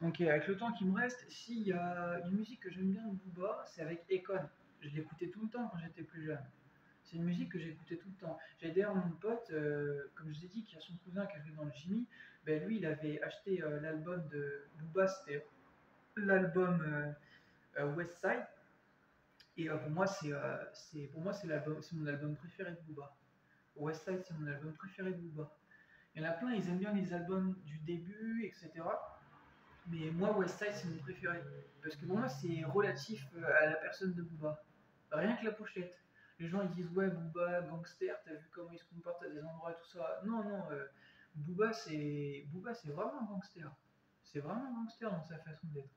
Donc avec le temps qui me reste, s'il y a une musique que j'aime bien de Booba, c'est avec Akon. Je l'écoutais tout le temps quand j'étais plus jeune. C'est une musique que j'écoutais tout le temps. J'avais d'ailleurs mon pote, comme je vous ai dit, qui a son cousin qui a joué dans le Jimmy. Ben lui, il avait acheté l'album de Booba, c'était l'album West Side. Et pour moi, c'est mon album préféré de Booba. West Side, c'est mon album préféré de Booba. Il y en a plein, ils aiment bien les albums du début, etc. Mais moi, West Side, c'est mon préféré. Parce que pour moi, c'est relatif à la personne de Booba. Rien que la pochette. Les gens ils disent ouais, Booba, gangster, t'as vu comment il se comporte à des endroits et tout ça. Non, non, Booba, c'est vraiment un gangster. C'est vraiment un gangster dans sa façon d'être.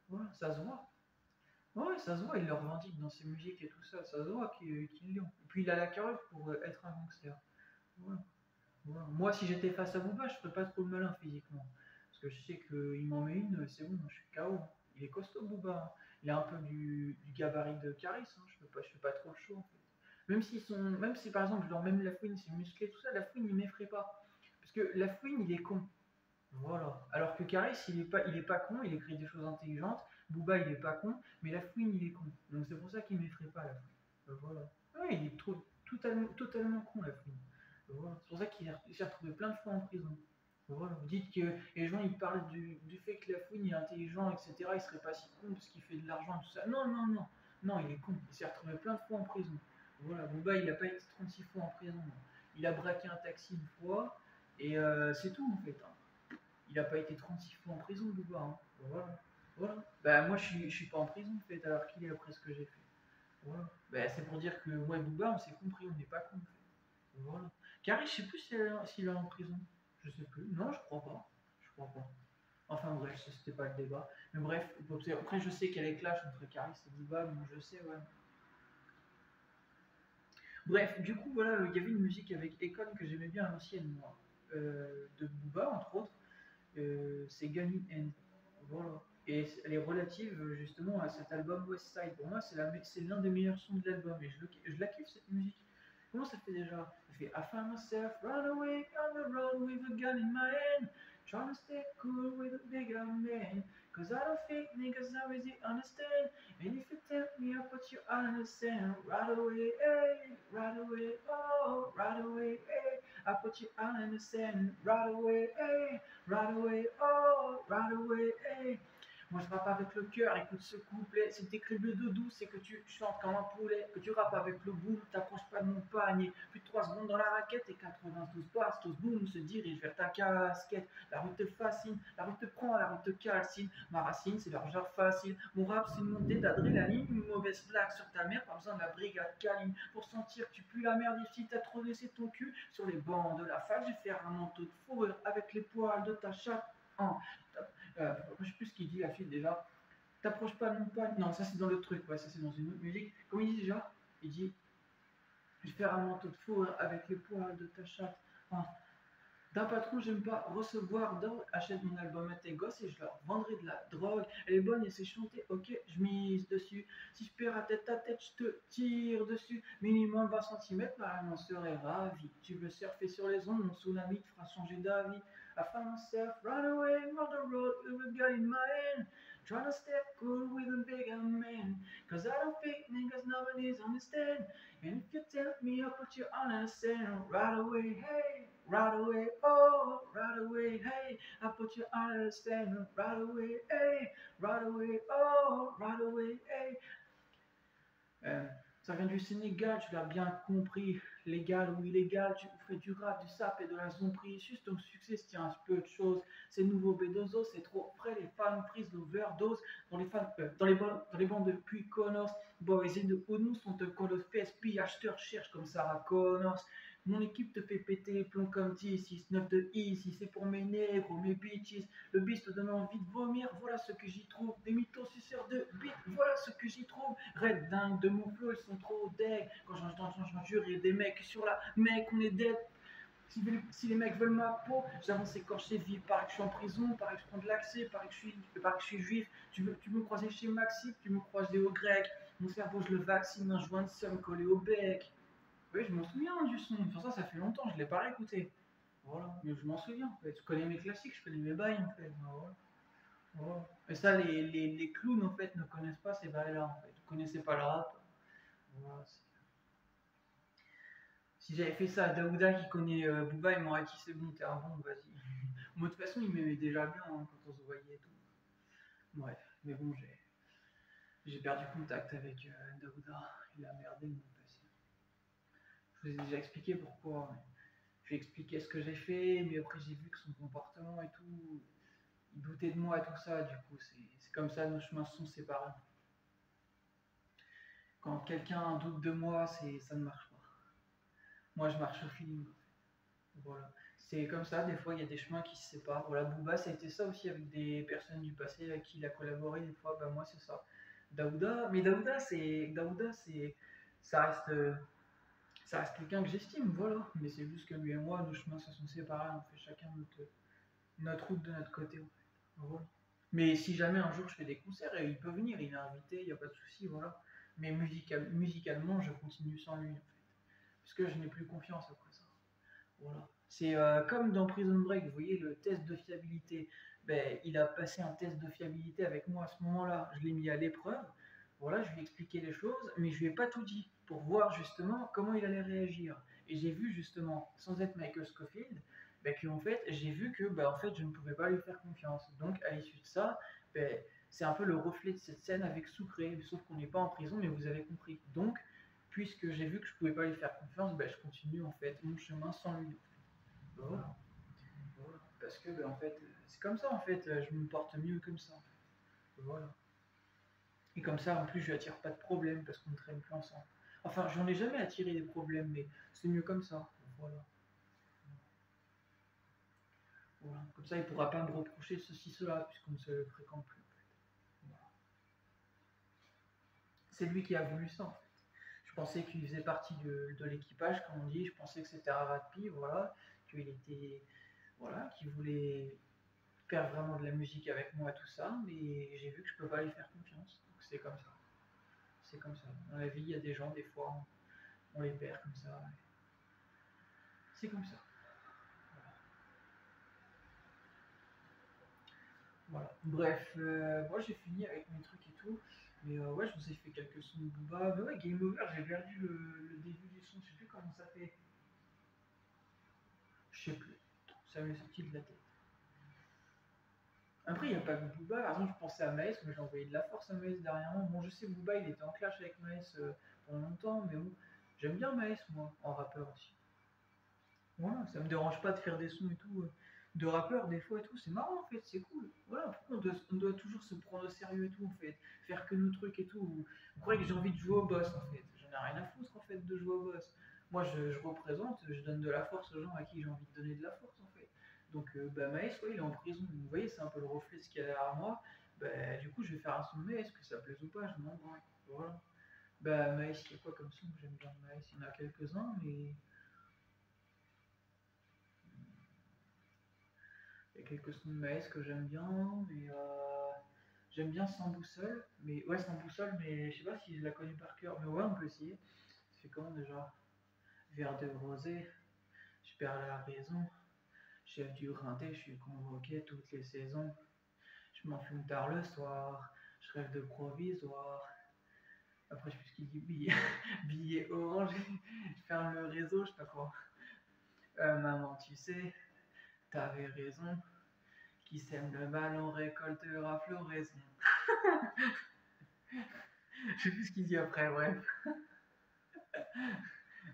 Voilà, ça se voit. Ouais, ça se voit, il le revendique dans ses musiques et tout ça. Ça se voit qu'il l'est. Et puis il a la carrure pour être un gangster. Voilà. Voilà. Moi, si j'étais face à Booba, je ferais pas trop le malin physiquement. Parce que je sais qu'il m'en met une, c'est bon, je suis KO. Il est costaud, Booba, hein. Il a un peu du gabarit de Caris, hein. Je fais pas trop le show en fait. Même si par exemple, genre, même la fouine, c'est musclé, tout ça, la fouine, il m'effraie pas. Parce que la fouine, il est con. Voilà. Alors que Caris, il est pas con, il écrit des choses intelligentes. Booba, il est pas con, mais la fouine, il est con. Donc c'est pour ça qu'il m'effraie pas, la fouine. Voilà. Ouais, il est totalement con, la fouine. Voilà. C'est pour ça qu'il s'est retrouvé plein de fois en prison. Voilà. Vous dites que les gens ils parlent du fait que la fouine est intelligent, etc. Il serait pas si con parce qu'il fait de l'argent et tout ça. Non, non, non. Non, il est con. Il s'est retrouvé plein de fois en prison. Voilà. Booba, il a pas été 36 fois en prison. Il a braqué un taxi une fois et c'est tout en fait, hein. Il n'a pas été 36 fois en prison, Booba, hein. Voilà. Voilà. Bah, moi, je suis pas en prison, en fait, alors qu'il est après ce que j'ai fait. Voilà. Bah, c'est pour dire que, ouais, Booba, on s'est compris, on n'est pas con, en fait. Voilà. Carré, je sais plus s'il est en prison. Je sais plus. Non, je crois pas. Je crois pas. Enfin, bref, c'était pas le débat. Mais bref, après, je sais qu'il y a les clashs entre Caris et Booba, donc je sais, ouais. Bref, du coup, voilà, il y avait une musique avec Akon que j'aimais bien à l'ancienne, moi. De Booba, entre autres. C'est Gunny End. Voilà. Et elle est relative justement à cet album West Side. Pour moi, c'est l'un des meilleurs sons de l'album et je la kiffe cette musique. Comment ça fait déjà? Ça fait I found myself run away on the road with a gun in my hand, trying to stay cool with a bigger man. Cause I don't think niggas always understand. And if you tell me I put you on the sand, right away, hey, right away, oh, right away, hey, I put you on the sand, right away, hey. Right away, oh, right away, hey. Moi je rappe avec le cœur, écoute ce couplet. Si t'écris le doudou, c'est que tu chantes comme un poulet. Que tu rappes avec le boom, t'approches pas de mon panier. Plus de 3 secondes dans la raquette et 92 passes, tous boum, se dirige vers ta casquette. La route te fascine, la route te prend, la route te calcine. Ma racine, c'est leur genre facile. Mon rap, c'est une montée d'adrénaline. Une mauvaise blague sur ta mère, pas besoin de la brigade câline. Pour sentir que tu pues la merde ici, t'as trop laissé ton cul sur les bancs de la fac. Je vais faire un manteau de fourrure avec les poils de ta chatte. Hein. Je sais plus ce qu'il dit la fille déjà. T'approches pas de mon poil. Non, ça c'est dans l'autre truc, ouais, ça c'est dans une autre musique. Comment il dit déjà? Il dit je vais faire un manteau de fourrure avec les poils de ta chatte. Hein. D'un patron, j'aime pas recevoir d'ordre. Achète mon album à tes gosses et je leur vendrai de la drogue. Elle est bonne et c'est chanté, ok, je mise dessus. Si je perds à tête, je te tire dessus. Minimum 20 centimètres, ma maman serait ravie. Tu veux surfer sur les ondes, mon tsunami te fera changer d'avis. I found myself right away on the road with a gun in my hand. Trying to stay cool with a bigger man. Cause I don't think niggas nowadays understand. And if you tell me I'll put you on a sand right away, hey. Right away, oh, right away, hey, I put you on a stand. Right away, hey, right away, oh, right away, hey. Ça vient du Sénégal, tu l'as bien compris. Légal ou illégal, tu fais du rap, du sap et de la zombie. Juste ton succès se tient un peu de choses. C'est nouveau B2O, c'est trop près. Les fans prise l'overdose. Dans les bandes depuis Connors. Boys in the Hood, nous sont de Call of PSP. Acheteurs cherchent comme Sarah Connors. Mon équipe te fait péter les plombs comme T6-9 de Easy. C'est pour mes négros, mes bitches. Le bis te donne envie de vomir. Voilà ce que j'y trouve. Des mythos suceurs de bite. Voilà ce que j'y trouve. Red dingue de mon flow, ils sont trop deg. Quand j'en jure, il y a des mecs sur la mec, on est dead. Si les mecs veulent ma peau, j'avance écorché vif. Pareil que je suis en prison, pareil que je prends de l'accès, pareil que je suis juif. Tu veux me croiser chez Maxi, tu me croiser au grec. Mon cerveau, je le vaccine, un joint de somme collé au bec. Oui, je m'en souviens du son. Pour ça fait longtemps, je ne l'ai pas réécouté. Voilà, mais je m'en souviens. En fait. Je connais mes classiques, je connais mes bails en fait. Voilà. Voilà. Et ça, les clowns, en fait, ne connaissent pas ces bails-là, en fait. Vous connaissez pas le rap. Voilà, si j'avais fait ça à Daouda qui connaît Booba, il m'aurait dit c'est bon, t'es un bon, vas-y. Moi, de toute façon, il m'aimait déjà bien hein, quand on se voyait et tout. Bref, mais bon, j'ai perdu contact avec Daouda. Il a merdé mon passé. Je vous ai déjà expliqué pourquoi. Je lui ai expliqué ce que j'ai fait, mais après j'ai vu que son comportement et tout, il doutait de moi et tout ça. Du coup, c'est comme ça, nos chemins se sont séparés. Quand quelqu'un doute de moi, ça ne marche pas. Moi, je marche au feeling. Voilà. C'est comme ça, des fois, il y a des chemins qui se séparent. Voilà, Booba, ça a été ça aussi avec des personnes du passé avec qui il a collaboré. Des fois, bah, moi, c'est ça. Daouda, mais Daouda, ça reste, euh, ça reste quelqu'un que j'estime, voilà. Mais c'est juste que lui et moi, nos chemins se sont séparés. On fait chacun notre route de notre côté. En fait. Voilà. Mais si jamais un jour je fais des concerts, il peut venir, il est invité, il n'y a pas de souci, voilà. Mais musicalement, je continue sans lui, en fait. Parce que je n'ai plus confiance après ça. Voilà. C'est comme dans Prison Break, vous voyez, le test de fiabilité. Ben, il a passé un test de fiabilité avec moi à ce moment-là. Je l'ai mis à l'épreuve. Voilà, je lui ai expliqué les choses, mais je lui ai pas tout dit pour voir justement comment il allait réagir. Et j'ai vu justement, sans être Michael Scofield, ben, qu'en fait, j'ai vu que ben, en fait, je ne pouvais pas lui faire confiance. Donc, à l'issue de ça, ben, c'est un peu le reflet de cette scène avec Sucré, sauf qu'on n'est pas en prison, mais vous avez compris. Donc, puisque j'ai vu que je pouvais pas lui faire confiance, ben, je continue en fait mon chemin sans lui. Voilà. Voilà. Parce que ben, en fait, c'est comme ça en fait, je me porte mieux comme ça. Voilà. Et comme ça, en plus, je attire pas de problème parce qu'on ne traîne plus ensemble. Enfin, j'en ai jamais attiré des problèmes, mais c'est mieux comme ça. Voilà. Voilà. Comme ça, il pourra pas me reprocher ceci, cela, puisqu'on ne se fréquente plus. Voilà. C'est lui qui a voulu ça. En fait. Je pensais qu'il faisait partie de l'équipage, comme on dit. Je pensais que c'était un Radpi, voilà, qu'il était, voilà, qu'il voulait faire vraiment de la musique avec moi, tout ça, mais j'ai vu que je peux pas lui faire confiance. Donc c'est comme ça. C'est comme ça. Dans la vie, il y a des gens, des fois, on les perd comme ça. C'est comme ça. Voilà. Bref, moi j'ai fini avec mes trucs et tout. Mais ouais, je vous ai fait quelques sons de Booba. Mais ouais, Game Over, j'ai perdu le début du son. Je sais plus comment ça fait. Je sais plus. Ça m'est sorti de la tête. Après, il n'y a pas que Booba. Par exemple, je pensais à Maes, mais j'ai envoyé de la force à Maes dernièrement. Bon, je sais, Booba, il était en clash avec Maes pendant longtemps, mais bon, j'aime bien Maes, moi, en rappeur aussi. Voilà, ça me dérange pas de faire des sons et tout, de rappeur des fois et tout, c'est marrant en fait, c'est cool. Voilà, pourquoi on doit toujours se prendre au sérieux et tout en fait, faire que nos trucs et tout. Vous croyez que j'ai envie de jouer au boss en fait, j'en ai rien à foutre en fait de jouer au boss. Moi je représente, je donne de la force aux gens à qui j'ai envie de donner de la force en fait. Donc bah Maes, ouais, il est en prison, vous voyez, c'est un peu le reflet de ce qu'il y a derrière moi. Bah, du coup, je vais faire un son de Maes, que ça plaise ou pas, je m'en branle. Voilà. Bah Maes, il y a quoi comme son que j'aime bien de Maes? Il y en a quelques-uns, mais il y a quelques sons de Maes que j'aime bien, mais j'aime bien Sans boussole, mais ouais Sans boussole, mais je sais pas si je la connais par cœur, mais ouais on peut essayer. C'est comment déjà? Verre de rosé, je perds la raison, chef du rinté, je suis convoqué toutes les saisons. Je m'enfume tard le soir, je rêve de provisoire. Après je sais plus ce qu'il dit, billet orange, je ferme le réseau, je sais pas quoi. Maman tu sais, t'avais raison, qui sème le mal on récoltera floraison. Je sais plus ce qu'il dit après, bref.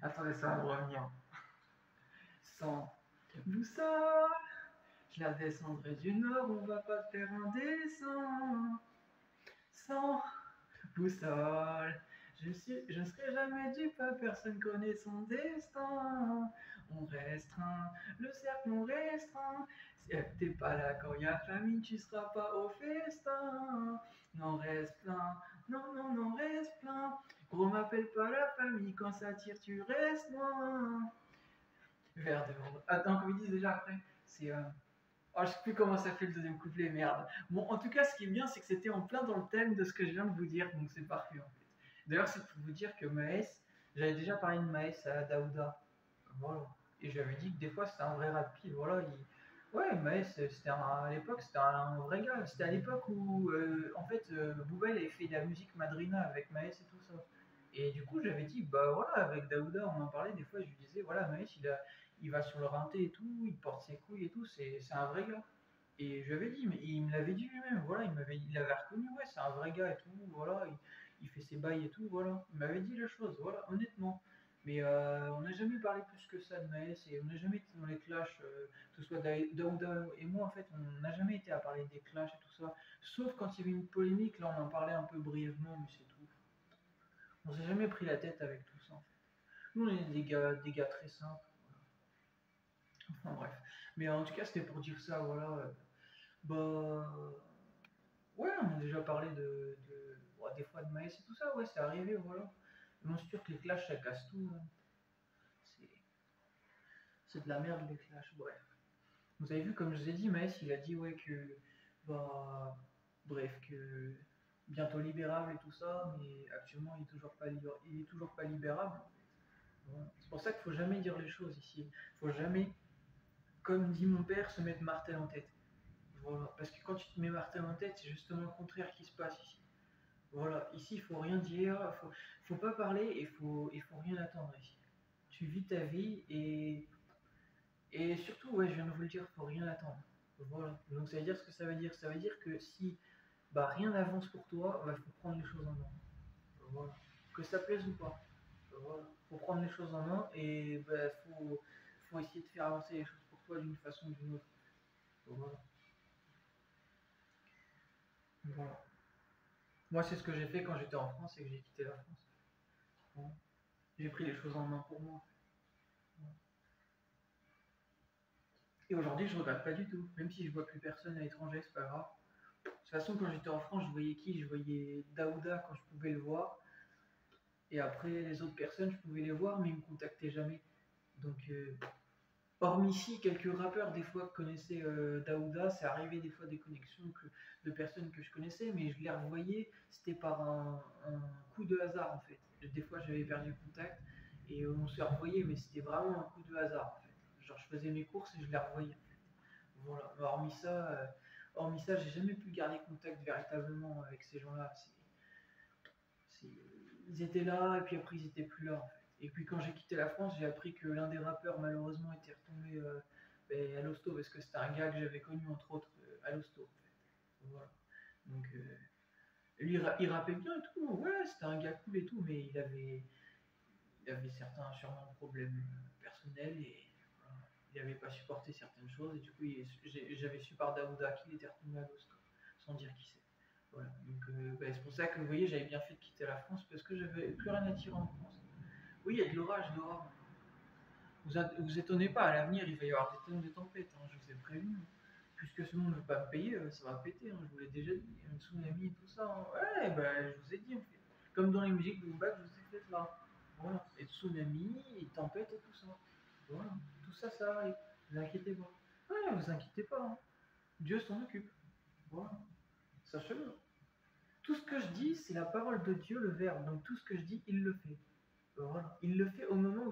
Attendez, ça va me revenir. Sans boussole, je la descendrai du nord, on va pas faire un descend. Sans boussole, je ne serai jamais dupe, personne connaît son destin. On restreint, le cercle on restreint. Si t'es pas là quand y a famine, tu seras pas au festin. Non, reste plein, non, non, non, reste plein. Gros, m'appelle pas la famille, quand ça tire, tu restes loin. Vers de attends, comme ils disent déjà après, c'est. Oh, je sais plus comment ça fait le deuxième couplet, merde. Bon, en tout cas, ce qui est bien, c'est que c'était en plein dans le thème de ce que je viens de vous dire, donc c'est parfait en fait. D'ailleurs, c'est pour vous dire que Maes, j'avais déjà parlé de Maes à Daouda. Voilà. Et j'avais dit que des fois c'était un vrai rapide, voilà, Ouais, Maës, à l'époque, c'était un vrai gars. C'était à l'époque où, en fait, Booba, il avait fait de la musique Madrina avec Maës et tout ça. Et du coup, j'avais dit, bah voilà, avec Daouda, on en parlait des fois, je lui disais, voilà, Maës, il va sur le rinté et tout, il porte ses couilles et tout, c'est un vrai gars. Et je lui avais dit, mais il me l'avait dit lui-même, voilà, il avait reconnu, ouais, c'est un vrai gars et tout, voilà, il fait ses bails et tout, voilà. Il m'avait dit les choses, voilà, honnêtement. Mais on n'a jamais parlé plus que ça de Maës et on n'a jamais été dans les clashs, que ce soit Daouda et moi, en fait, on n'a jamais été à parler des clashs et tout ça. Sauf quand il y avait une polémique, là, on en parlait un peu brièvement, mais c'est tout. On s'est jamais pris la tête avec tout ça, en fait. Nous, on est des gars très simples. Enfin bref. Mais en tout cas, c'était pour dire ça, voilà. Bah. Ouais, on a déjà parlé ouais, des fois de Maës et tout ça, ouais, c'est arrivé, voilà. Mais c'est sûr que les clashs, ça casse tout, hein. C'est c'est de la merde, les clashs, bref. Vous avez vu, comme je vous ai dit, Maës, il a dit, ouais, que. Bah. Bref, que. Bientôt libérable et tout ça, mais actuellement, il est toujours pas libérable. Voilà. C'est pour ça qu'il faut jamais dire les choses ici. Il faut jamais, comme dit mon père, se mettre martel en tête. Voilà. Parce que quand tu te mets martel en tête, c'est justement le contraire qui se passe ici. Voilà, ici il faut rien dire, faut pas parler et faut rien attendre ici. Tu vis ta vie et surtout, ouais, je viens de vous le dire, faut rien attendre. Voilà, donc ça veut dire ce que ça veut dire. Ça veut dire que si bah, rien n'avance pour toi, bah, faut prendre les choses en main. Voilà. Que ça plaise ou pas. Voilà. Faut prendre les choses en main et bah, faut essayer de faire avancer les choses pour toi d'une façon ou d'une autre. Voilà. Voilà. Moi, c'est ce que j'ai fait quand j'étais en France et que j'ai quitté la France. Voilà. J'ai pris les choses en main pour moi. Et aujourd'hui, je regrette pas du tout. Même si je vois plus personne à l'étranger, c'est pas grave. De toute façon, quand j'étais en France, je voyais qui? Je voyais Daouda quand je pouvais le voir. Et après, les autres personnes, je pouvais les voir, mais ils me contactaient jamais. Donc, hormis ici, quelques rappeurs, des fois, connaissaient Daouda. C'est arrivé des fois des connexions de personnes que je connaissais, mais je les revoyais. C'était par un coup de hasard, en fait. Des fois, j'avais perdu contact et on se revoyait, mais c'était vraiment un coup de hasard, en fait. Genre, je faisais mes courses et je les revoyais. Voilà. Hormis ça, j'ai jamais pu garder contact véritablement avec ces gens-là. Ils étaient là et puis après ils étaient plus là, en fait. Et puis quand j'ai quitté la France, j'ai appris que l'un des rappeurs malheureusement était retombé à l'hosto parce que c'était un gars que j'avais connu entre autres à l'hosto, en fait. Voilà. Donc lui il rappait bien et tout, ouais, c'était un gars cool et tout, mais il avait certains sûrement problèmes personnels et voilà, il n'avait pas supporté certaines choses et du coup j'avais su par Daouda qu'il était retombé à l'hosto, sans dire qui c'est. Voilà. Donc bah, c'est pour ça que vous voyez j'avais bien fait de quitter la France parce que j'avais plus rien à tirer en France. Oui, il y a de l'orage dehors. Vous étonnez pas, à l'avenir il va y avoir des tonnes de tempêtes, hein, je vous ai prévenu. Puisque ce monde ne veut pas me payer, ça va péter, hein, je vous l'ai déjà dit. Un tsunami et tout ça, hein. Ouais, bah, je vous ai dit en fait. Comme dans les musiques de Booba que je vous ai faites là. Voilà. Et tsunami, et tempête et tout ça. Voilà. Tout ça, ça arrive. Ne vous inquiétez pas. Ouais, vous inquiétez pas, hein. Dieu s'en occupe. Voilà. Sachez-le. Tout ce que je dis, c'est la parole de Dieu, le Verbe. Donc tout ce que je dis, il le fait. Voilà. Il le fait au moment où